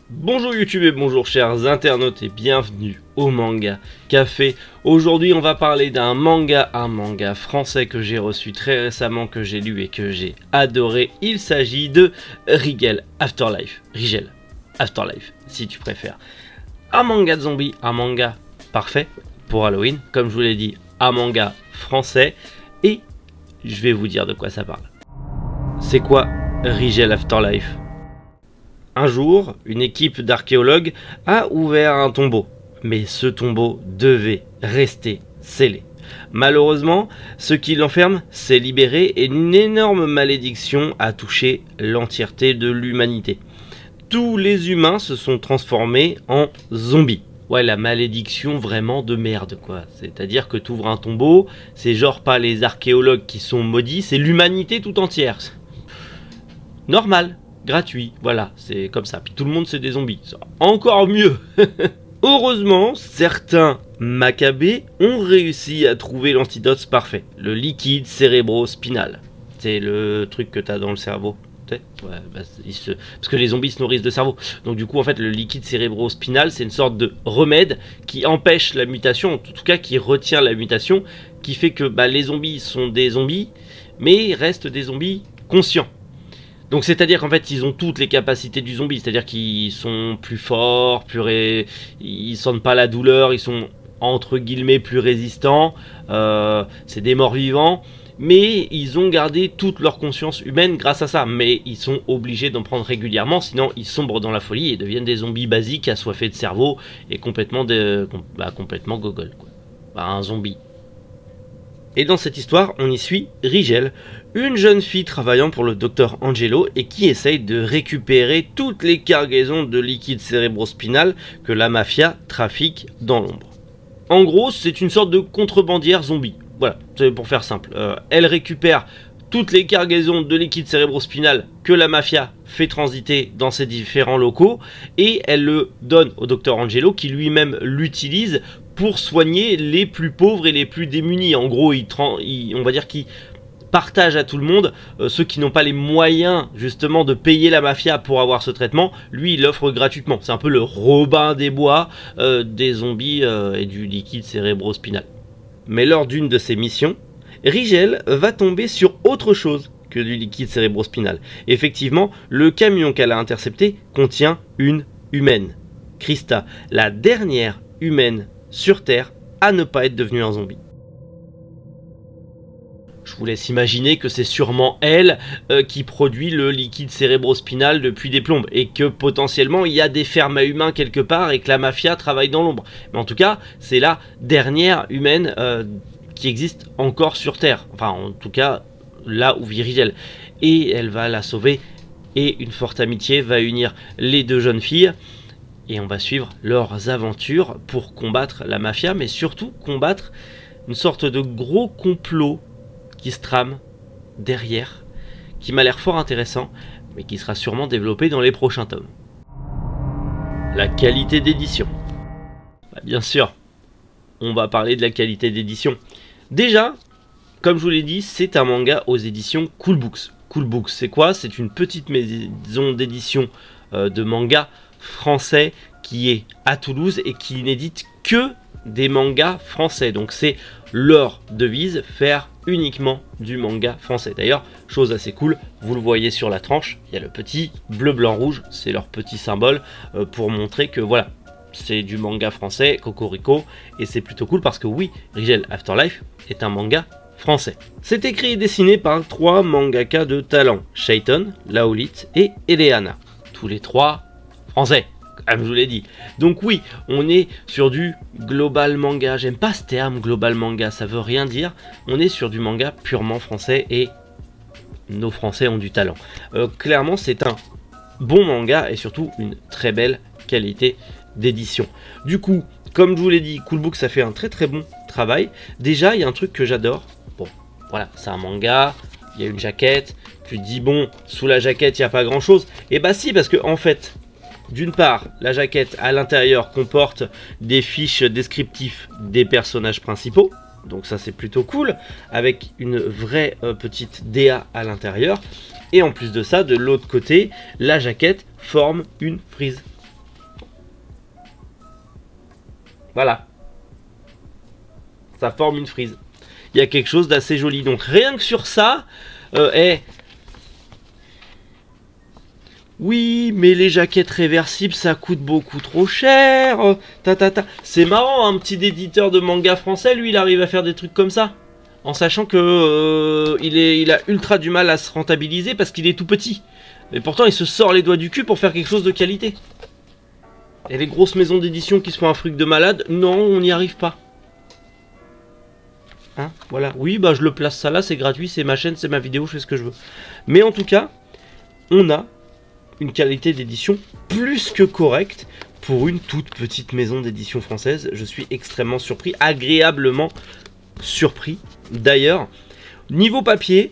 Bonjour YouTube et bonjour chers internautes et bienvenue au Manga Café. Aujourd'hui on va parler d'un manga, français que j'ai reçu très récemment, que j'ai lu et que j'ai adoré. Il s'agit de Rigel Afterlife, si tu préfères. Un manga de zombies, un manga parfait pour Halloween, comme je vous l'ai dit, un manga français. Et je vais vous dire de quoi ça parle. C'est quoi Rigel Afterlife? Un jour, une équipe d'archéologues a ouvert un tombeau, mais ce tombeau devait rester scellé. Malheureusement, ce qui l'enferme s'est libéré et une énorme malédiction a touché l'entièreté de l'humanité. Tous les humains se sont transformés en zombies. Ouais, la malédiction vraiment de merde, quoi. C'est-à-dire que tu ouvres un tombeau, c'est genre pas les archéologues qui sont maudits, c'est l'humanité tout entière. Normal. Gratuit, voilà, c'est comme ça. Puis tout le monde c'est des zombies, encore mieux. Heureusement, certains macabées ont réussi à trouver l'antidote parfait, le liquide cérébro-spinal. C'est le truc que tu as dans le cerveau. Ouais, bah, parce que les zombies se nourrissent de cerveau. Donc du coup, en fait, le liquide cérébro-spinal, c'est une sorte de remède qui empêche la mutation, en tout cas qui retient la mutation, qui fait que bah, les zombies sont des zombies, mais restent des zombies conscients. Donc c'est-à-dire qu'en fait ils ont toutes les capacités du zombie, c'est-à-dire qu'ils sont plus forts, ils sentent pas la douleur, ils sont entre guillemets plus résistants, c'est des morts vivants, mais ils ont gardé toute leur conscience humaine grâce à ça, mais ils sont obligés d'en prendre régulièrement, sinon ils sombrent dans la folie et deviennent des zombies basiques, assoiffés de cerveau et complètement gogol, quoi. Bah, un zombie. Et dans cette histoire, on y suit Rigel, une jeune fille travaillant pour le docteur Angelo et qui essaye de récupérer toutes les cargaisons de liquide cérébrospinal que la mafia trafique dans l'ombre. En gros, c'est une sorte de contrebandière zombie. Voilà, c'est pour faire simple. Elle récupère toutes les cargaisons de liquide cérébrospinal que la mafia fait transiter dans ses différents locaux et elle le donne au docteur Angelo qui lui-même l'utilise pour soigner les plus pauvres et les plus démunis. En gros, on va dire qu'il partage à tout le monde, ceux qui n'ont pas les moyens justement de payer la mafia pour avoir ce traitement, lui il l'offre gratuitement. C'est un peu le Robin des Bois des zombies et du liquide cérébrospinal. Mais lors d'une de ses missions, Rigel va tomber sur autre chose que du liquide cérébrospinal. Effectivement, le camion qu'elle a intercepté contient une humaine, Krista, la dernière humaine sur Terre à ne pas être devenue un zombie. Je vous laisse imaginer que c'est sûrement elle qui produit le liquide cérébrospinal depuis des plombes et que potentiellement il y a des fermes à humains quelque part et que la mafia travaille dans l'ombre. Mais en tout cas, c'est la dernière humaine qui existe encore sur Terre. Enfin, en tout cas, là où vit Rigel. Et elle va la sauver et une forte amitié va unir les deux jeunes filles. Et on va suivre leurs aventures pour combattre la mafia, mais surtout combattre une sorte de gros complot qui se trame derrière, qui m'a l'air fort intéressant, mais qui sera sûrement développé dans les prochains tomes. La qualité d'édition. Bah, bien sûr, on va parler de la qualité d'édition. Déjà, comme je vous l'ai dit, c'est un manga aux éditions Cool Books. Cool Books, c'est quoi? C'est une petite maison d'édition de manga français qui est à Toulouse et qui n'édite que des mangas français. Donc c'est leur devise, faire uniquement du manga français. D'ailleurs, chose assez cool, vous le voyez sur la tranche, il y a le petit bleu, blanc, rouge, c'est leur petit symbole pour montrer que voilà, c'est du manga français, cocorico, et c'est plutôt cool parce que oui, Rigel Afterlife est un manga français. C'est écrit et dessiné par 3 mangaka de talent, Shaiton, Laolit et Eleana. Tous les 3 français, comme je vous l'ai dit. Donc oui, on est sur du global manga. J'aime pas ce terme global manga, ça veut rien dire. On est sur du manga purement français et nos Français ont du talent. Clairement, c'est un bon manga et surtout une très belle qualité d'édition. Du coup, comme je vous l'ai dit, Cool Book, ça fait un très bon travail. Déjà, il y a un truc que j'adore. Bon, voilà, c'est un manga, il y a une jaquette. Tu te dis, bon, sous la jaquette, il n'y a pas grand chose. Et bah si, parce que en fait, d'une part, la jaquette à l'intérieur comporte des fiches descriptives des personnages principaux. Donc ça c'est plutôt cool, avec une vraie petite DA à l'intérieur. Et en plus de ça, de l'autre côté, la jaquette forme une frise. Voilà. Ça forme une frise. Il y a quelque chose d'assez joli. Donc rien que sur ça, oui, mais les jaquettes réversibles, ça coûte beaucoup trop cher. C'est marrant, un petit éditeur de manga français, lui, il arrive à faire des trucs comme ça. En sachant que il a ultra du mal à se rentabiliser parce qu'il est tout petit. Mais pourtant, il se sort les doigts du cul pour faire quelque chose de qualité. Et les grosses maisons d'édition qui se font un fric de malade, non, on n'y arrive pas. Hein, voilà. Oui, bah je le place ça là, c'est gratuit, c'est ma chaîne, c'est ma vidéo, je fais ce que je veux. Mais en tout cas, on a une qualité d'édition plus que correcte pour une toute petite maison d'édition française. Je suis extrêmement surpris, agréablement surpris. D'ailleurs, niveau papier,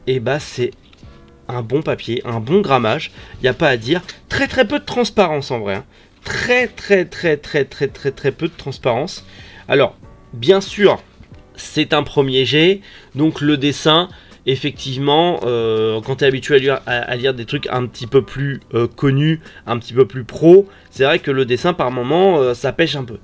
et bah c'est un bon papier, un bon grammage, il n'y a pas à dire. Très peu de transparence en vrai, hein. Très peu de transparence. Alors, bien sûr, c'est un premier jet, donc le dessin, effectivement, quand tu es habitué à lire des trucs un petit peu plus connus, un petit peu plus pro, c'est vrai que le dessin par moment ça pêche un peu.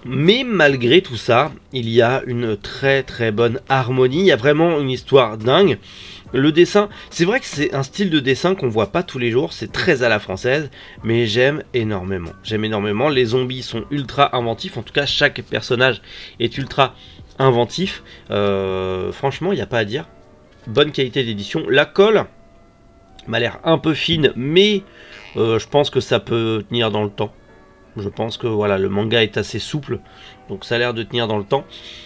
Mais malgré tout ça, il y a une très bonne harmonie, il y a vraiment une histoire dingue. Le dessin, c'est vrai que c'est un style de dessin qu'on voit pas tous les jours, c'est très à la française, mais j'aime énormément. J'aime énormément, les zombies sont ultra inventifs, en tout cas chaque personnage est ultra inventif. Franchement, il n'y a pas à dire. Bonne qualité d'édition. La colle m'a l'air un peu fine, mais je pense que ça peut tenir dans le temps. Je pense que voilà, le manga est assez souple, donc ça a l'air de tenir dans le temps.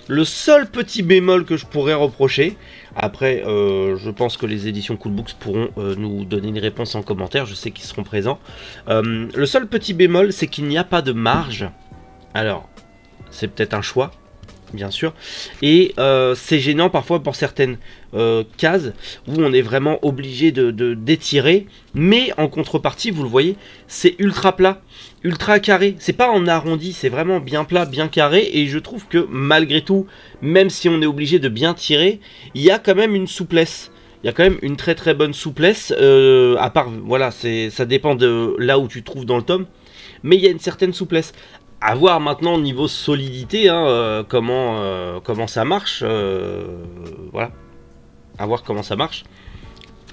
Le seul petit bémol que je pourrais reprocher, après je pense que les éditions Cool Books pourront nous donner une réponse en commentaire, je sais qu'ils seront présents. Le seul petit bémol, c'est qu'il n'y a pas de marge. Alors, c'est peut-être un choix, bien sûr, et c'est gênant parfois pour certaines cases où on est vraiment obligé d'étirer, mais en contrepartie, vous le voyez, c'est ultra plat, ultra carré, c'est pas en arrondi, c'est vraiment bien plat, bien carré, et je trouve que malgré tout, même si on est obligé de bien tirer, il y a quand même une souplesse. Il y a quand même une très bonne souplesse, à part, voilà, ça dépend de là où tu te trouves dans le tome, mais il y a une certaine souplesse. À voir maintenant niveau solidité, hein, comment ça marche, voilà, à voir comment ça marche.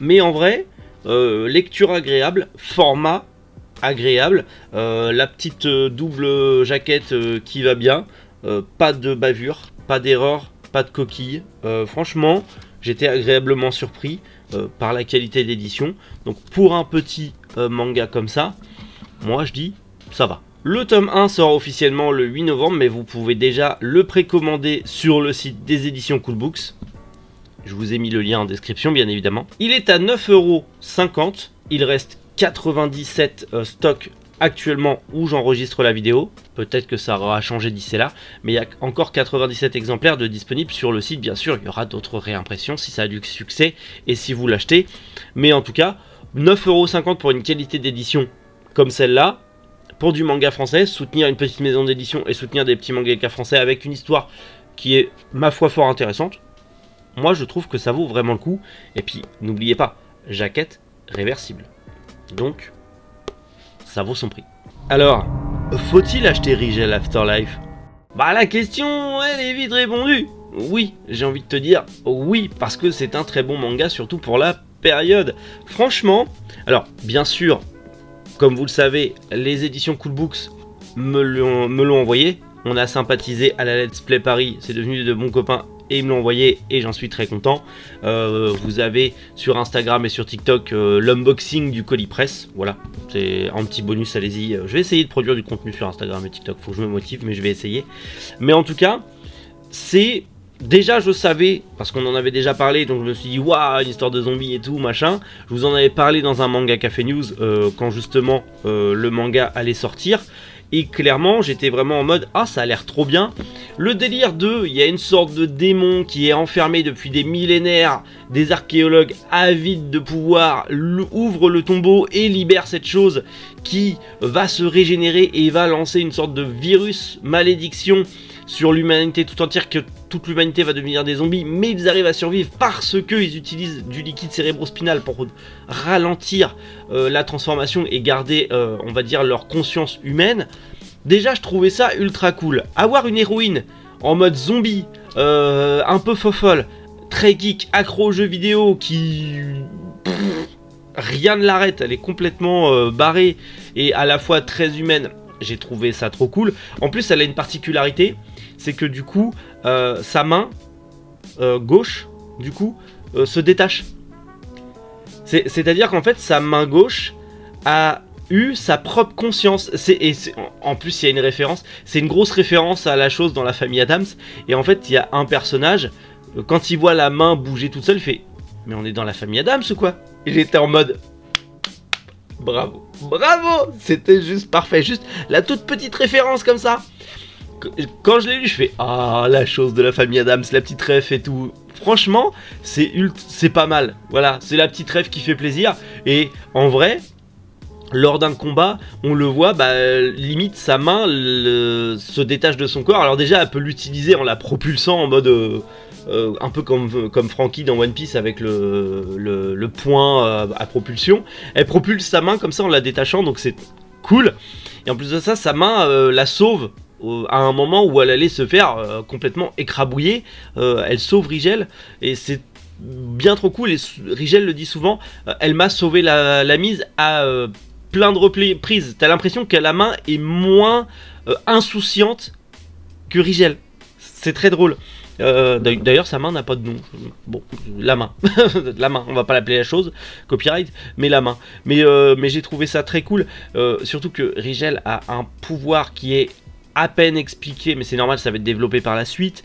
Mais en vrai, lecture agréable, format agréable, la petite double jaquette qui va bien, pas de bavure, pas d'erreur, pas de coquille. Franchement, j'étais agréablement surpris par la qualité d'édition. Donc pour un petit manga comme ça, moi je dis ça va. Le tome 1 sort officiellement le 8 novembre, mais vous pouvez déjà le précommander sur le site des éditions Cool Books. Je vous ai mis le lien en description, bien évidemment. Il est à 9,50 €. Il reste 97 stocks actuellement où j'enregistre la vidéo. Peut-être que ça aura changé d'ici là, mais il y a encore 97 exemplaires de disponibles sur le site. Bien sûr, il y aura d'autres réimpressions si ça a du succès et si vous l'achetez. Mais en tout cas, 9,50 € pour une qualité d'édition comme celle-là. Pour du manga français, soutenir une petite maison d'édition et soutenir des petits mangaka français avec une histoire qui est, ma foi, fort intéressante, moi je trouve que ça vaut vraiment le coup. Et puis, n'oubliez pas, jaquette réversible. Donc, ça vaut son prix. Alors, faut-il acheter Rigel Afterlife? Bah la question, elle est vite répondue. Oui, j'ai envie de te dire oui, parce que c'est un très bon manga, surtout pour la période. Franchement, alors, bien sûr, comme vous le savez, les éditions Cool Books me l'ont envoyé. On a sympathisé à la Let's Play Paris, c'est devenu de bons copains et ils me l'ont envoyé et j'en suis très content. Vous avez sur Instagram et sur TikTok l'unboxing du colis presse. Voilà, c'est un petit bonus, allez-y. Je vais essayer de produire du contenu sur Instagram et TikTok, faut que je me motive, mais je vais essayer. Mais en tout cas, c'est... Déjà je savais, parce qu'on en avait déjà parlé, donc je me suis dit waouh, une histoire de zombies et tout machin. Je vous en avais parlé dans un manga café news quand justement le manga allait sortir. Et clairement j'étais vraiment en mode ah ça a l'air trop bien. Le délire de, il y a une sorte de démon qui est enfermé depuis des millénaires. Des archéologues avides de pouvoir ouvrent le tombeau et libèrent cette chose qui va se régénérer et va lancer une sorte de virus malédiction sur l'humanité tout entière, que toute l'humanité va devenir des zombies, mais ils arrivent à survivre parce qu'ils utilisent du liquide cérébrospinal pour ralentir la transformation et garder, on va dire, leur conscience humaine. Déjà je trouvais ça ultra cool. Avoir une héroïne en mode zombie, un peu fofolle, très geek, accro aux jeux vidéo, qui... rien ne l'arrête, elle est complètement barrée et à la fois très humaine. J'ai trouvé ça trop cool. En plus elle a une particularité, c'est que du coup sa main gauche du coup se détache. C'est-à-dire qu'en fait sa main gauche a eu sa propre conscience. En plus il y a une référence, c'est une grosse référence à la chose dans la famille Adams. Et en fait il y a un personnage, quand il voit la main bouger toute seule, il fait mais on est dans la famille Adams ou quoi? Et j'étais en mode bravo, bravo, c'était juste parfait, juste la toute petite référence comme ça. Quand je l'ai lu, je fais ah, la chose de la famille Adams, la petite ref et tout. Franchement, c'est pas mal. Voilà, c'est la petite ref qui fait plaisir. Et en vrai, lors d'un combat, on le voit, bah, limite sa main se détache de son corps. Alors déjà, elle peut l'utiliser en la propulsant en mode un peu comme Franky dans One Piece avec le point à propulsion. Elle propulse sa main comme ça en la détachant, donc c'est cool. Et en plus de ça, sa main la sauve à un moment où elle allait se faire complètement écrabouiller. Elle sauve Rigel et c'est bien trop cool. Et Rigel le dit souvent, elle m'a sauvé la mise à plein de reprises. T'as l'impression que la main est moins insouciante que Rigel. C'est très drôle. D'ailleurs sa main n'a pas de nom. Bon, la main. La main, on va pas l'appeler la chose, copyright, mais la main. Mais j'ai trouvé ça très cool. Surtout que Rigel a un pouvoir qui est à peine expliqué, mais c'est normal, ça va être développé par la suite,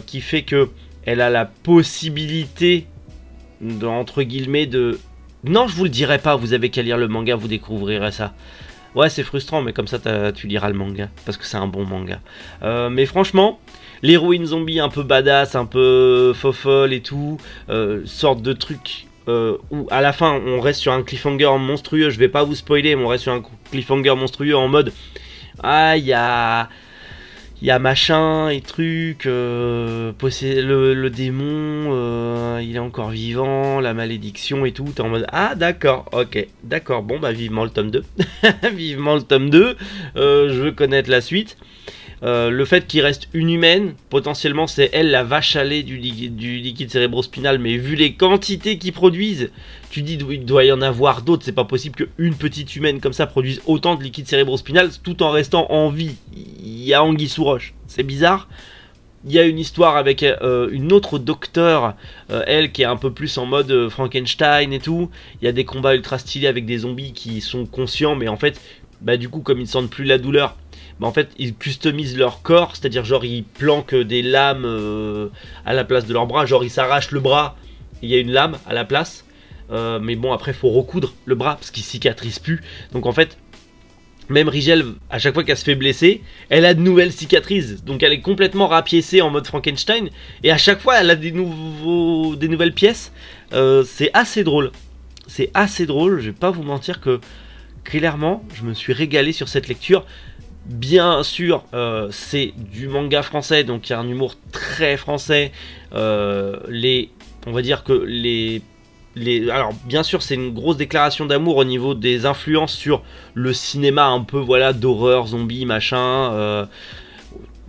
qui fait que elle a la possibilité entre guillemets de... Non, je vous le dirai pas, vous avez qu'à lire le manga, vous découvrirez ça. Ouais, c'est frustrant, mais comme ça tu liras le manga, parce que c'est un bon manga. Mais franchement, l'héroïne zombie un peu badass, un peu fofolle et tout, sorte de truc où à la fin on reste sur un cliffhanger monstrueux. Je vais pas vous spoiler, mais on reste sur un cliffhanger monstrueux en mode ah, il y a machin et truc, le démon, il est encore vivant, la malédiction et tout. T'es en mode ah d'accord, ok, d'accord, bon bah vivement le tome 2. Vivement le tome 2, je veux connaître la suite. Le fait qu'il reste une humaine, potentiellement c'est elle la vache à lait du liquide cérébrospinal, mais vu les quantités qu'ils produisent, tu dis il doit y en avoir d'autres, c'est pas possible qu'une petite humaine comme ça produise autant de liquide cérébrospinal tout en restant en vie. Il y a anguille sous roche, c'est bizarre. Il y a une histoire avec une autre docteure, elle qui est un peu plus en mode Frankenstein et tout. Il y a des combats ultra stylés avec des zombies qui sont conscients, mais en fait, bah du coup comme ils ne sentent plus la douleur, bah en fait ils customisent leur corps, c'est-à-dire genre ils planquent des lames à la place de leurs bras, genre ils s'arrachent le bras, il y a une lame à la place, mais bon après faut recoudre le bras parce qu'il cicatrise plus, donc en fait même Rigel, à chaque fois qu'elle se fait blesser, elle a de nouvelles cicatrices, donc elle est complètement rapiécée en mode Frankenstein, et à chaque fois elle a des nouvelles pièces, c'est assez drôle, je vais pas vous mentir que clairement je me suis régalé sur cette lecture. Bien sûr, c'est du manga français, donc il y a un humour très français. On va dire que alors bien sûr c'est une grosse déclaration d'amour au niveau des influences sur le cinéma un peu voilà d'horreur, zombie, machin.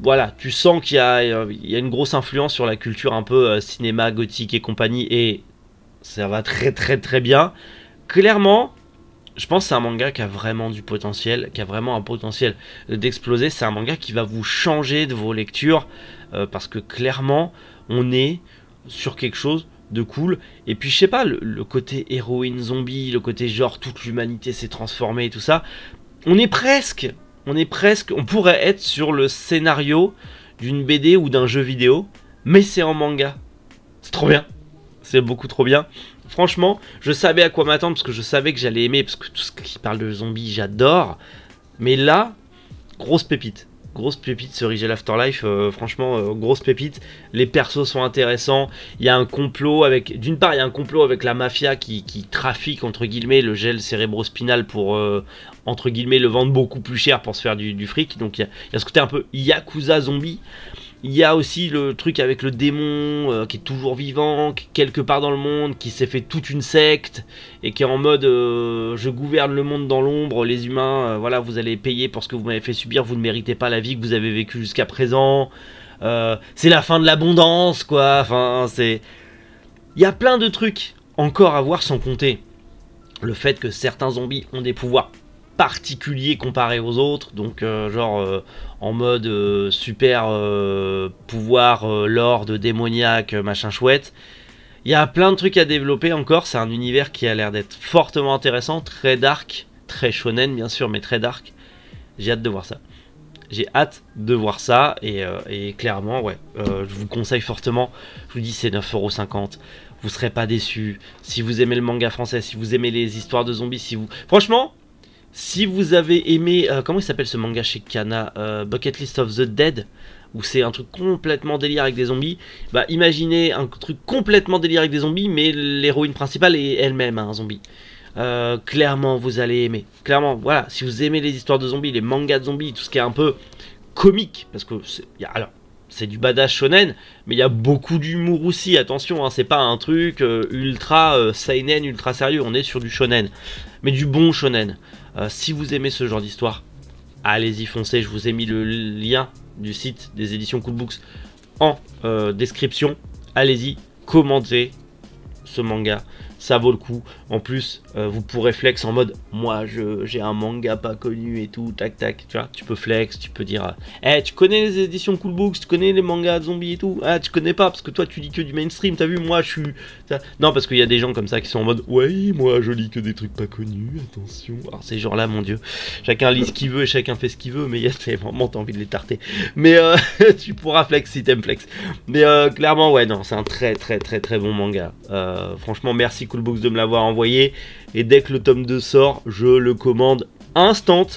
Voilà, tu sens qu'il y a une grosse influence sur la culture un peu cinéma, gothique et compagnie, et ça va très très très bien. Clairement, je pense que c'est un manga qui a vraiment du potentiel, qui a vraiment un potentiel d'exploser. C'est un manga qui va vous changer de vos lectures, parce que clairement, on est sur quelque chose de cool. Et puis, je sais pas, le côté héroïne zombie, le côté genre toute l'humanité s'est transformée et tout ça, on pourrait être sur le scénario d'une BD ou d'un jeu vidéo, mais c'est en manga. C'est trop bien. C'est beaucoup trop bien. Franchement, je savais à quoi m'attendre parce que je savais que j'allais aimer, parce que tout ce qui parle de zombies, j'adore. Mais là, grosse pépite. Grosse pépite ce Rigel Afterlife, franchement, grosse pépite. Les persos sont intéressants. Il y a un complot avec... D'une part, il y a un complot avec la mafia qui trafique, entre guillemets, le gel cérébrospinal pour, entre guillemets, le vendre beaucoup plus cher pour se faire du fric. Donc il y a ce côté un peu Yakuza zombie. Il y a aussi le truc avec le démon qui est toujours vivant, quelque part dans le monde, qui s'est fait toute une secte et qui est en mode je gouverne le monde dans l'ombre, les humains, voilà, vous allez payer pour ce que vous m'avez fait subir, vous ne méritez pas la vie que vous avez vécue jusqu'à présent. C'est la fin de l'abondance, quoi. Enfin, c'est... Il y a plein de trucs encore à voir, sans compter le fait que certains zombies ont des pouvoirs particulier comparé aux autres, donc en mode super pouvoir lord démoniaque machin chouette. Il y a plein de trucs à développer encore, c'est un univers qui a l'air d'être fortement intéressant, très dark, très shonen bien sûr, mais très dark. J'ai hâte de voir ça. J'ai hâte de voir ça et clairement ouais, je vous conseille fortement, je vous dis c'est 9,50 €, vous serez pas déçus. Si vous aimez le manga français, si vous aimez les histoires de zombies, si vous... Franchement, si vous avez aimé, comment il s'appelle ce manga chez Kana, Bucket List of the Dead, où c'est un truc complètement délire avec des zombies, bah imaginez un truc complètement délire avec des zombies, mais l'héroïne principale est elle-même un zombie. Clairement vous allez aimer, clairement, voilà, si vous aimez les histoires de zombies, les mangas de zombies, tout ce qui est un peu comique, parce que alors c'est du badass shonen, mais il y a beaucoup d'humour aussi, attention, hein, c'est pas un truc ultra seinen, ultra sérieux, on est sur du shonen, mais du bon shonen. Si vous aimez ce genre d'histoire, allez-y, foncez, je vous ai mis le lien du site des éditions Cool Books en description, allez-y, commentez ce manga, ça vaut le coup. En plus, vous pourrez flex en mode moi j'ai un manga pas connu et tout, tac tac, tu vois, tu peux flex, tu peux dire tu connais les éditions Cool Books, tu connais les mangas de zombies et tout, ah tu connais pas parce que toi tu lis que du mainstream, t'as vu, moi je suis... Non, parce qu'il y a des gens comme ça qui sont en mode ouais moi je lis que des trucs pas connus, attention. Alors ces gens là, mon dieu, chacun lit ce qu'il veut et chacun fait ce qu'il veut, mais il y a vraiment t'as envie de les tarter, mais tu pourras flex si t'aimes flex, mais clairement ouais, non, c'est un très bon manga. Franchement merci Cool Books de me l'avoir envoyé, et dès que le tome 2 sort, je le commande instant,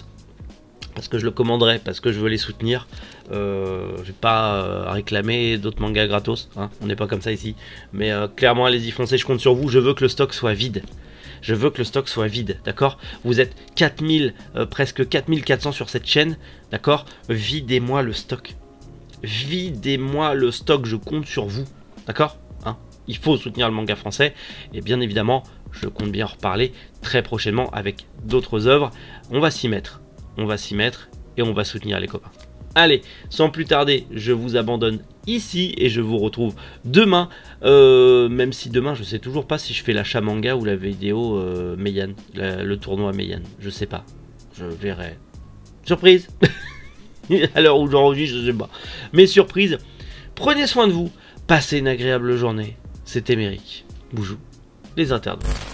parce que je le commanderai, parce que je veux les soutenir. Je vais pas réclamer d'autres mangas gratos, hein, on n'est pas comme ça ici, mais clairement allez-y, foncez, je compte sur vous, je veux que le stock soit vide. Je veux que le stock soit vide, d'accord? Vous êtes 4000, presque 4400 sur cette chaîne, d'accord? Videz-moi le stock. Videz-moi le stock, je compte sur vous, d'accord? Hein, il faut soutenir le manga français, et bien évidemment, je compte bien en reparler très prochainement avec d'autres œuvres. On va s'y mettre, et on va soutenir les copains. Allez, sans plus tarder, je vous abandonne ici et je vous retrouve demain, même si demain je sais toujours pas si je fais l'achat manga ou la vidéo Meian, le tournoi Meian, je sais pas, je verrai. Surprise. À l'heure où j'enregistre, je sais pas, mais surprise. Prenez soin de vous, passez une agréable journée. C'était Méric, Boujou, les internautes.